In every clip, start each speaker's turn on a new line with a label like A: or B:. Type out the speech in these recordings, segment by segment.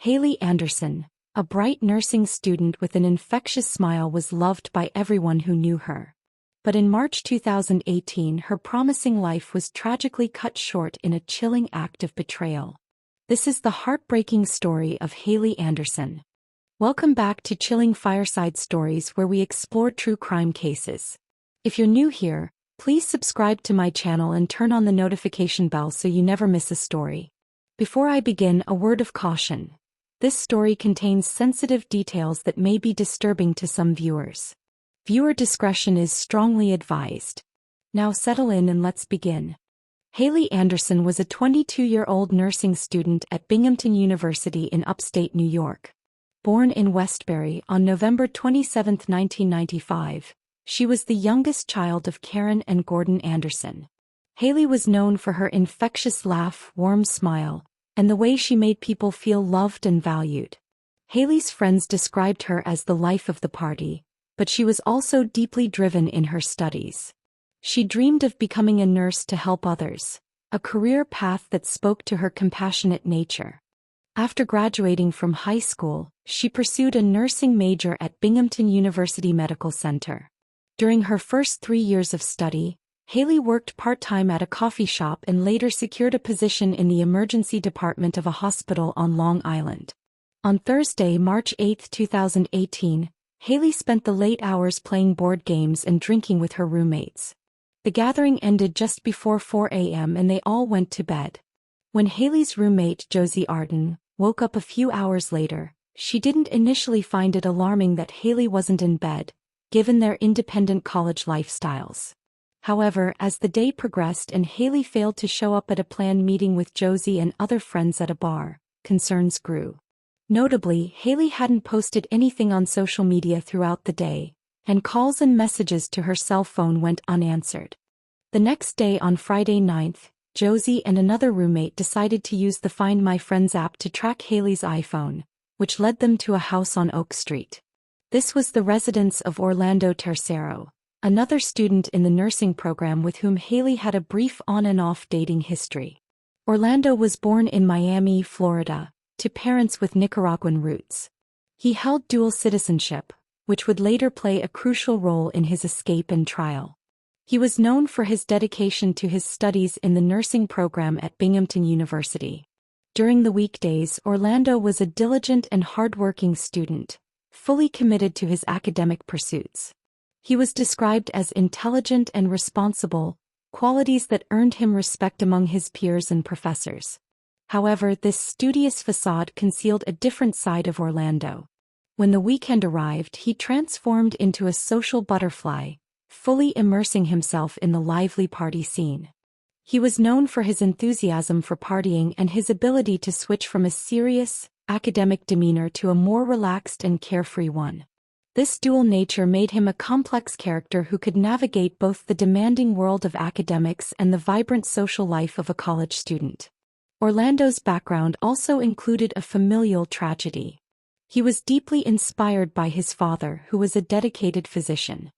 A: Haley Anderson, a bright nursing student with an infectious smile, was loved by everyone who knew her. But in March 2018, her promising life was tragically cut short in a chilling act of betrayal. This is the heartbreaking story of Haley Anderson. Welcome back to Chilling Fireside Stories, where we explore true crime cases. If you're new here, please subscribe to my channel and turn on the notification bell so you never miss a story. Before I begin, a word of caution. This story contains sensitive details that may be disturbing to some viewers. Viewer discretion is strongly advised. Now settle in and let's begin. Haley Anderson was a 22-year-old nursing student at Binghamton University in upstate New York. Born in Westbury on November 27, 1995, she was the youngest child of Karen and Gordon Anderson. Haley was known for her infectious laugh, warm smile, and the way she made people feel loved and valued. Haley's friends described her as the life of the party, but she was also deeply driven in her studies. She dreamed of becoming a nurse to help others, a career path that spoke to her compassionate nature. After graduating from high school, she pursued a nursing major at Binghamton University Medical Center. During her first 3 years of study, Haley worked part-time at a coffee shop and later secured a position in the emergency department of a hospital on Long Island. On Thursday, March 8, 2018, Haley spent the late hours playing board games and drinking with her roommates. The gathering ended just before 4 a.m. and they all went to bed. When Haley's roommate, Josie Arden, woke up a few hours later, she didn't initially find it alarming that Haley wasn't in bed, given their independent college lifestyles. However, as the day progressed and Haley failed to show up at a planned meeting with Josie and other friends at a bar, concerns grew. Notably, Haley hadn't posted anything on social media throughout the day, and calls and messages to her cell phone went unanswered. The next day, on Friday 9th, Josie and another roommate decided to use the Find My Friends app to track Haley's iPhone, which led them to a house on Oak Street. This was the residence of Orlando Tercero, another student in the nursing program with whom Haley had a brief on-and-off dating history. Orlando was born in Miami, Florida, to parents with Nicaraguan roots. He held dual citizenship, which would later play a crucial role in his escape and trial. He was known for his dedication to his studies in the nursing program at Binghamton University. During the weekdays, Orlando was a diligent and hardworking student, fully committed to his academic pursuits. He was described as intelligent and responsible, qualities that earned him respect among his peers and professors. However, this studious facade concealed a different side of Orlando. When the weekend arrived, he transformed into a social butterfly, fully immersing himself in the lively party scene. He was known for his enthusiasm for partying and his ability to switch from a serious, academic demeanor to a more relaxed and carefree one. This dual nature made him a complex character who could navigate both the demanding world of academics and the vibrant social life of a college student. Orlando's background also included a familial tragedy. He was deeply inspired by his father, who was a dedicated physician.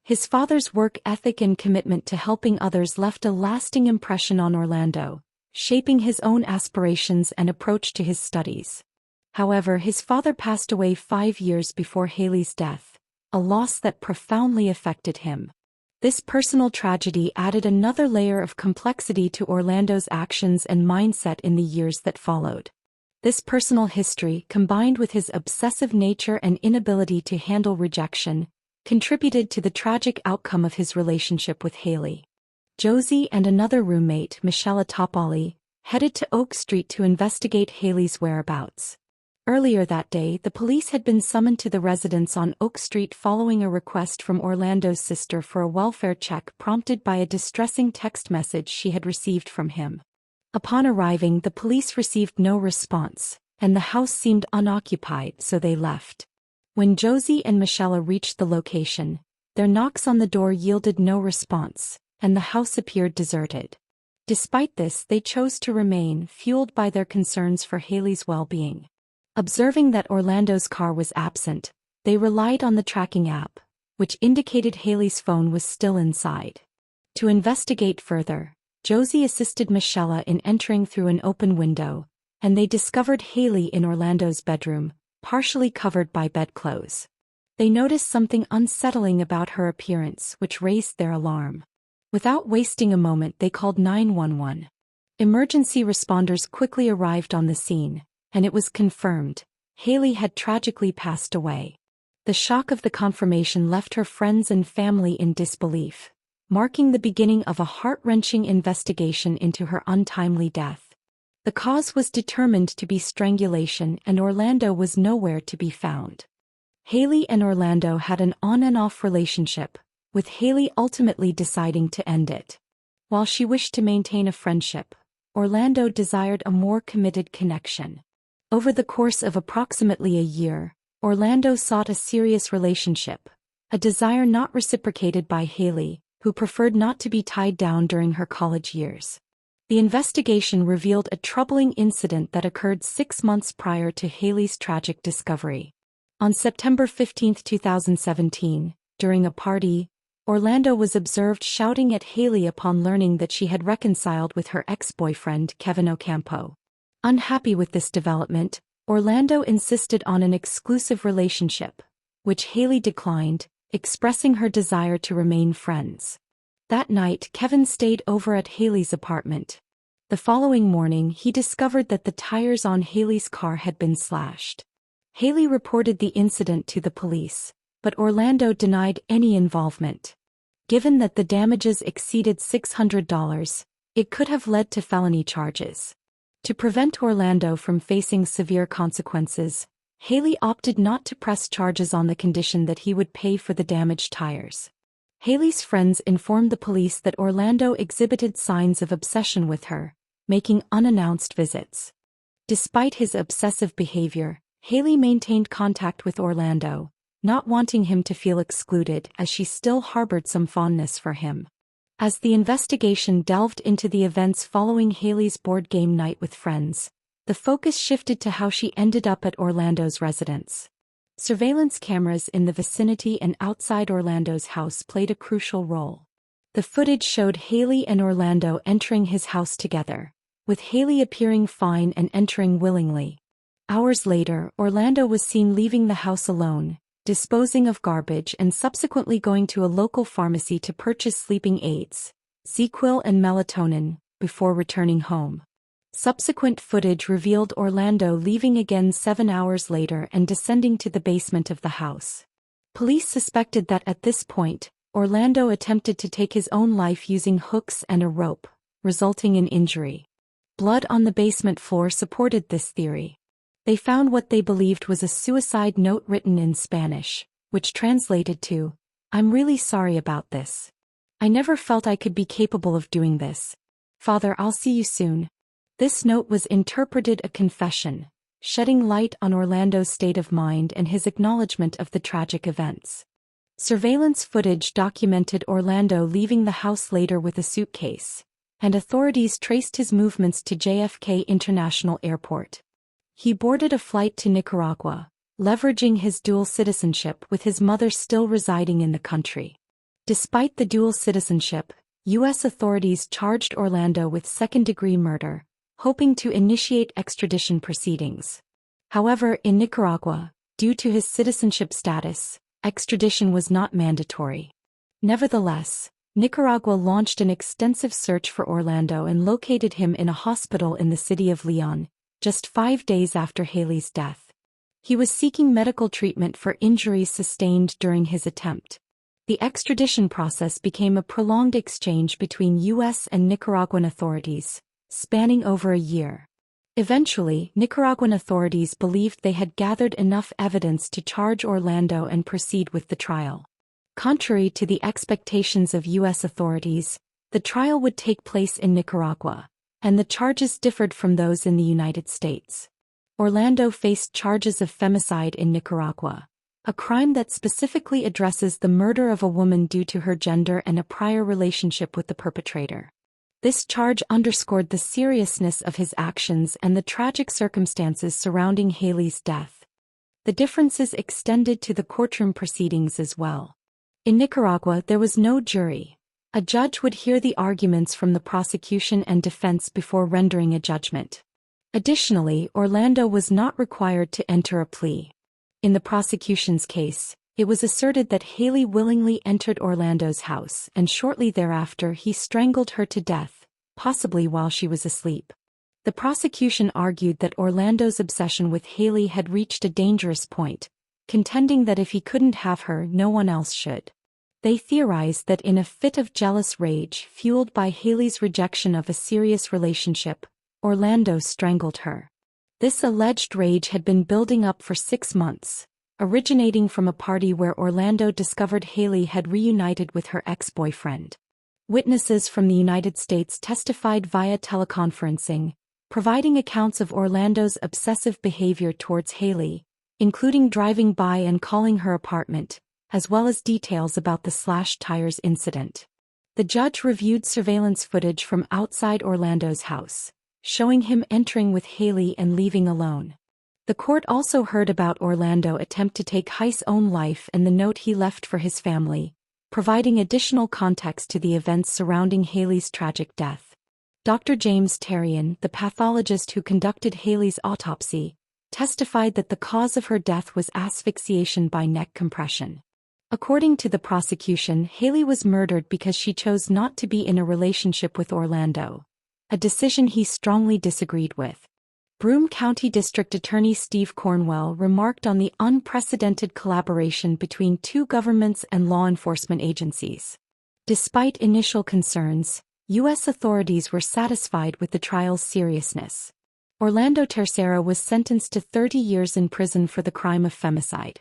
A: His father's work ethic and commitment to helping others left a lasting impression on Orlando, shaping his own aspirations and approach to his studies. However, his father passed away 5 years before Haley's death, a loss that profoundly affected him. This personal tragedy added another layer of complexity to Orlando's actions and mindset in the years that followed. This personal history, combined with his obsessive nature and inability to handle rejection, contributed to the tragic outcome of his relationship with Haley. Josie and another roommate, Michelle Topoli, headed to Oak Street to investigate Haley's whereabouts. Earlier that day, the police had been summoned to the residence on Oak Street following a request from Orlando's sister for a welfare check prompted by a distressing text message she had received from him. Upon arriving, the police received no response, and the house seemed unoccupied, so they left. When Josie and Michelle reached the location, their knocks on the door yielded no response, and the house appeared deserted. Despite this, they chose to remain, fueled by their concerns for Haley's well-being. Observing that Orlando's car was absent, they relied on the tracking app, which indicated Haley's phone was still inside. To investigate further, Josie assisted Michelle in entering through an open window, and they discovered Haley in Orlando's bedroom, partially covered by bedclothes. They noticed something unsettling about her appearance, which raised their alarm. Without wasting a moment, they called 911. Emergency responders quickly arrived on the scene, and it was confirmed: Haley had tragically passed away. The shock of the confirmation left her friends and family in disbelief, marking the beginning of a heart-wrenching investigation into her untimely death. The cause was determined to be strangulation, and Orlando was nowhere to be found. Haley and Orlando had an on-and-off relationship, with Haley ultimately deciding to end it. While she wished to maintain a friendship, Orlando desired a more committed connection. Over the course of approximately a year, Orlando sought a serious relationship, a desire not reciprocated by Haley, who preferred not to be tied down during her college years. The investigation revealed a troubling incident that occurred 6 months prior to Haley's tragic discovery. On September 15, 2017, during a party, Orlando was observed shouting at Haley upon learning that she had reconciled with her ex-boyfriend Kevin Ocampo. Unhappy with this development, Orlando insisted on an exclusive relationship, which Haley declined, expressing her desire to remain friends. That night, Kevin stayed over at Haley's apartment. The following morning, he discovered that the tires on Haley's car had been slashed. Haley reported the incident to the police, but Orlando denied any involvement. Given that the damages exceeded $600, it could have led to felony charges. To prevent Orlando from facing severe consequences, Haley opted not to press charges on the condition that he would pay for the damaged tires. Haley's friends informed the police that Orlando exhibited signs of obsession with her, making unannounced visits. Despite his obsessive behavior, Haley maintained contact with Orlando, not wanting him to feel excluded, as she still harbored some fondness for him. As the investigation delved into the events following Haley's board game night with friends, the focus shifted to how she ended up at Orlando's residence. Surveillance cameras in the vicinity and outside Orlando's house played a crucial role. The footage showed Haley and Orlando entering his house together, with Haley appearing fine and entering willingly. Hours later, Orlando was seen leaving the house alone, disposing of garbage and subsequently going to a local pharmacy to purchase sleeping aids, Sequil and melatonin, before returning home. Subsequent footage revealed Orlando leaving again 7 hours later and descending to the basement of the house. Police suspected that at this point, Orlando attempted to take his own life using hooks and a rope, resulting in injury. Blood on the basement floor supported this theory. They found what they believed was a suicide note written in Spanish, which translated to, "I'm really sorry about this. I never felt I could be capable of doing this. Father, I'll see you soon." This note was interpreted a confession, shedding light on Orlando's state of mind and his acknowledgement of the tragic events. Surveillance footage documented Orlando leaving the house later with a suitcase, and authorities traced his movements to JFK International Airport. He boarded a flight to Nicaragua, leveraging his dual citizenship with his mother still residing in the country. Despite the dual citizenship, U.S. authorities charged Orlando with second-degree murder, hoping to initiate extradition proceedings. However, in Nicaragua, due to his citizenship status, extradition was not mandatory. Nevertheless, Nicaragua launched an extensive search for Orlando and located him in a hospital in the city of Leon, just 5 days after Haley's death. He was seeking medical treatment for injuries sustained during his attempt. The extradition process became a prolonged exchange between U.S. and Nicaraguan authorities, spanning over a year. Eventually, Nicaraguan authorities believed they had gathered enough evidence to charge Orlando and proceed with the trial. Contrary to the expectations of U.S. authorities, the trial would take place in Nicaragua, and the charges differed from those in the United States. Orlando faced charges of femicide in Nicaragua, a crime that specifically addresses the murder of a woman due to her gender and a prior relationship with the perpetrator. This charge underscored the seriousness of his actions and the tragic circumstances surrounding Haley's death. The differences extended to the courtroom proceedings as well. In Nicaragua, there was no jury. A judge would hear the arguments from the prosecution and defense before rendering a judgment. Additionally, Orlando was not required to enter a plea. In the prosecution's case, it was asserted that Haley willingly entered Orlando's house and shortly thereafter he strangled her to death, possibly while she was asleep. The prosecution argued that Orlando's obsession with Haley had reached a dangerous point, contending that if he couldn't have her, no one else should. They theorized that in a fit of jealous rage fueled by Haley's rejection of a serious relationship, Orlando strangled her. This alleged rage had been building up for 6 months, originating from a party where Orlando discovered Haley had reunited with her ex-boyfriend. Witnesses from the United States testified via teleconferencing, providing accounts of Orlando's obsessive behavior towards Haley, including driving by and calling her apartment, as well as details about the slashed tires incident. The judge reviewed surveillance footage from outside Orlando's house, showing him entering with Haley and leaving alone. The court also heard about Orlando's attempt to take Heiss' own life and the note he left for his family, providing additional context to the events surrounding Haley's tragic death. Dr. James Terrian, the pathologist who conducted Haley's autopsy, testified that the cause of her death was asphyxiation by neck compression. According to the prosecution, Haley was murdered because she chose not to be in a relationship with Orlando, a decision he strongly disagreed with. Broome County District Attorney Steve Cornwell remarked on the unprecedented collaboration between two governments and law enforcement agencies. Despite initial concerns, U.S. authorities were satisfied with the trial's seriousness. Orlando Tercero was sentenced to 30 years in prison for the crime of femicide.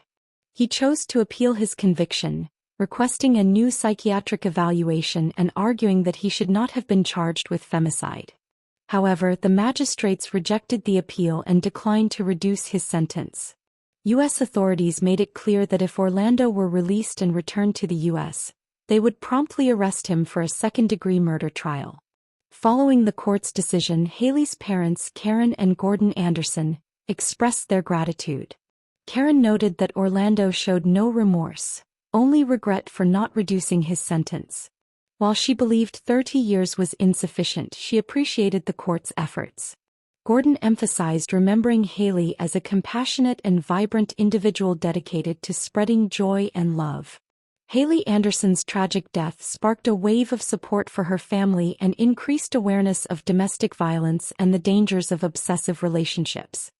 A: He chose to appeal his conviction, requesting a new psychiatric evaluation and arguing that he should not have been charged with femicide. However, the magistrates rejected the appeal and declined to reduce his sentence. U.S. authorities made it clear that if Orlando were released and returned to the U.S., they would promptly arrest him for a second-degree murder trial. Following the court's decision, Haley's parents, Karen and Gordon Anderson, expressed their gratitude. Karen noted that Orlando showed no remorse, only regret for not reducing his sentence. While she believed 30 years was insufficient, she appreciated the court's efforts. Gordon emphasized remembering Haley as a compassionate and vibrant individual dedicated to spreading joy and love. Haley Anderson's tragic death sparked a wave of support for her family and increased awareness of domestic violence and the dangers of obsessive relationships.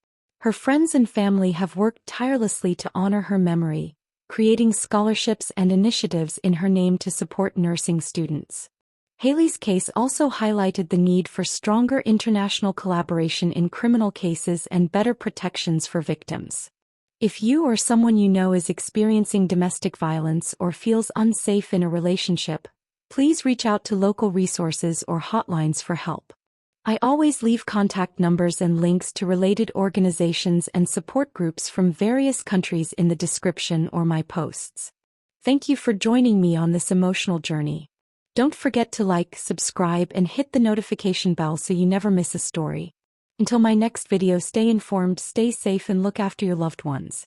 A: Her friends and family have worked tirelessly to honor her memory, creating scholarships and initiatives in her name to support nursing students. Haley's case also highlighted the need for stronger international collaboration in criminal cases and better protections for victims. If you or someone you know is experiencing domestic violence or feels unsafe in a relationship, please reach out to local resources or hotlines for help. I always leave contact numbers and links to related organizations and support groups from various countries in the description or my posts. Thank you for joining me on this emotional journey. Don't forget to like, subscribe, and hit the notification bell so you never miss a story. Until my next video, stay informed, stay safe, and look after your loved ones.